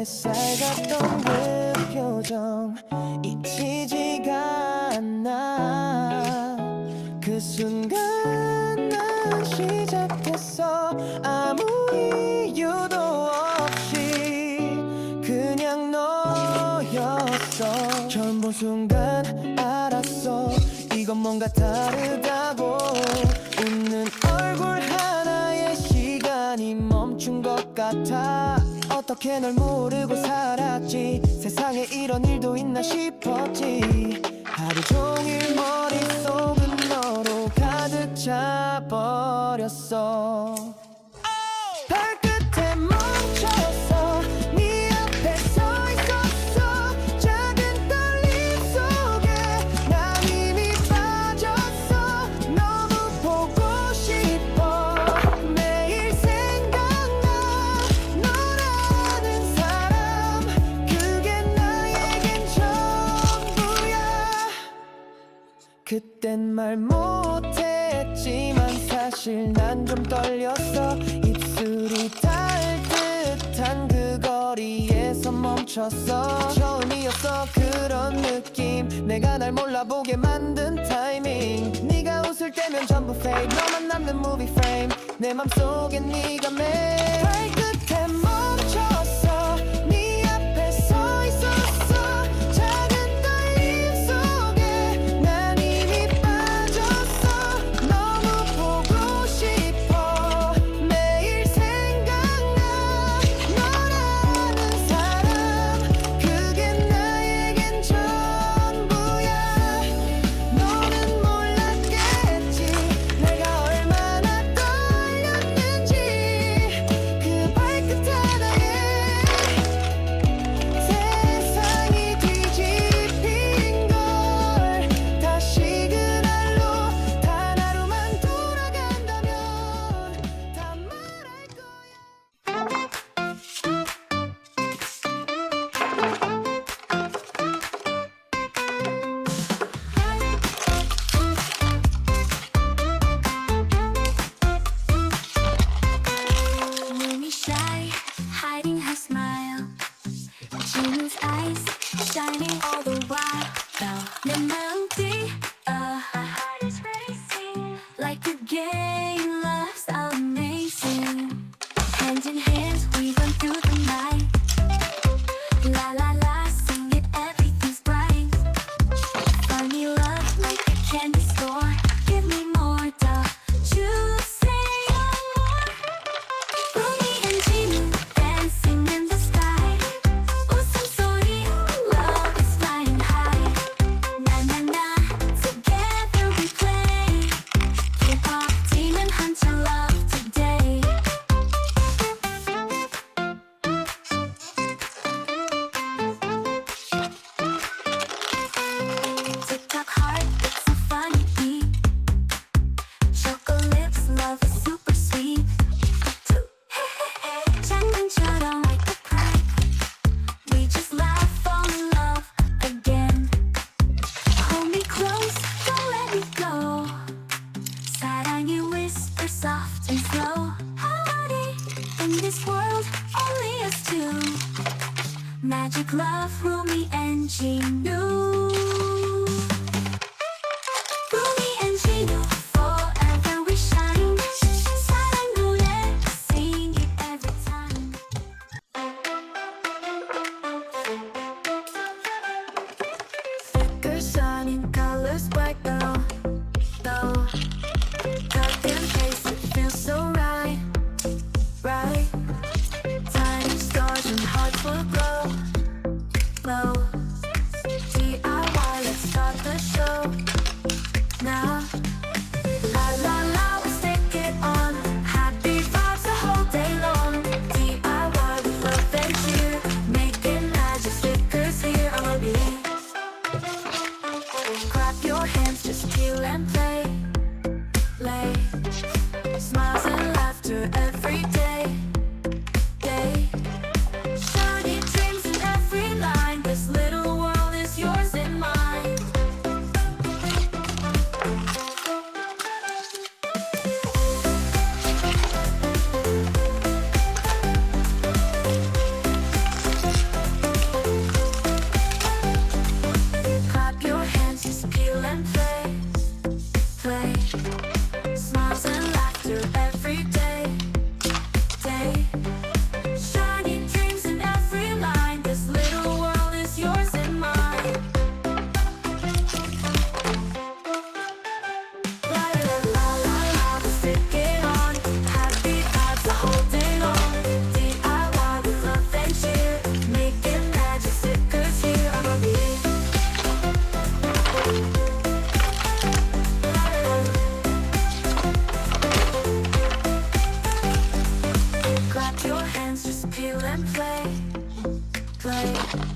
햇살 같던 그 표정 잊히지가 않아. 그 순간 난 시작했어. 아무 이유도 없이 그냥 너였어. 처음 본 순간 알았어. 이건 뭔가 다르다고. 웃는 얼굴 하나에 시간이 멈춘 것 같아. 어떻게 널 모르고 살았지. 세상에 이런 일도 있나 싶었지. 하루 종일 머릿속은 너로 가득 차버렸어. 발끝에 멈췄어. 네 앞에 서 있었어. 작은 떨림 속에 난 이미 빠졌어. 너무 보고 싶어. 매일 생각나. 너라는 사람 그게 나에겐 전부야. 그땐 말 못했지만 사실 난 좀 떨렸어. 입술이 닿을 듯한 그 거리에서 멈췄어. 처음이었어 그런 느낌. 내가 날 몰라보게 만든 타이밍. 네가 웃을 때면 전부 fake. 너만 남는 movie frame. 내 맘속엔 네가 매일. 발끝에 멈췄어. 네 앞에 서 있었어. 작은 떨림 속에 난 이미 빠졌어. 너무 보고 싶어. 매일 생각나. 너라는 사람 그게 나에겐 전부야. 너는 몰랐겠지 내가 얼마나 떨렸는지. 그 발끝 하나에 세상이 뒤집힌 걸. 다시 그날로 단 하루만 돌아간다면 다 말할 거야. Mimi shy, hiding her smile. Genius eyes, shining all the while. 내 마음 뛰어, my heart is racing. Like the game, love's amazing. Hand in hand, we run through the night. La la la, sing it, everything's bright. Funny love like a candy store. Give me more, don't you say more. Ruby and Jimmy dancing in the sky. 웃음소리, love is flying high. Na na na, together we play. Kpop team은 한참 love today. TikTok heart, it's a funny beat. Chocolates, love is super sweet. 장난처럼 like a prank. We just laugh, fall in love again. Hold me close, don't let me go. 사랑이 whisper soft and slow. Honey, in this world, only us two. Magic love, Rumi and Ginu. Rumi and Ginu, forever we shine. 사랑 노래, sing it every time. Flickers shining, colors bright now. Though dark and face, it feels so right, right. Tiny stars and hearts will glow, glow. DIY play.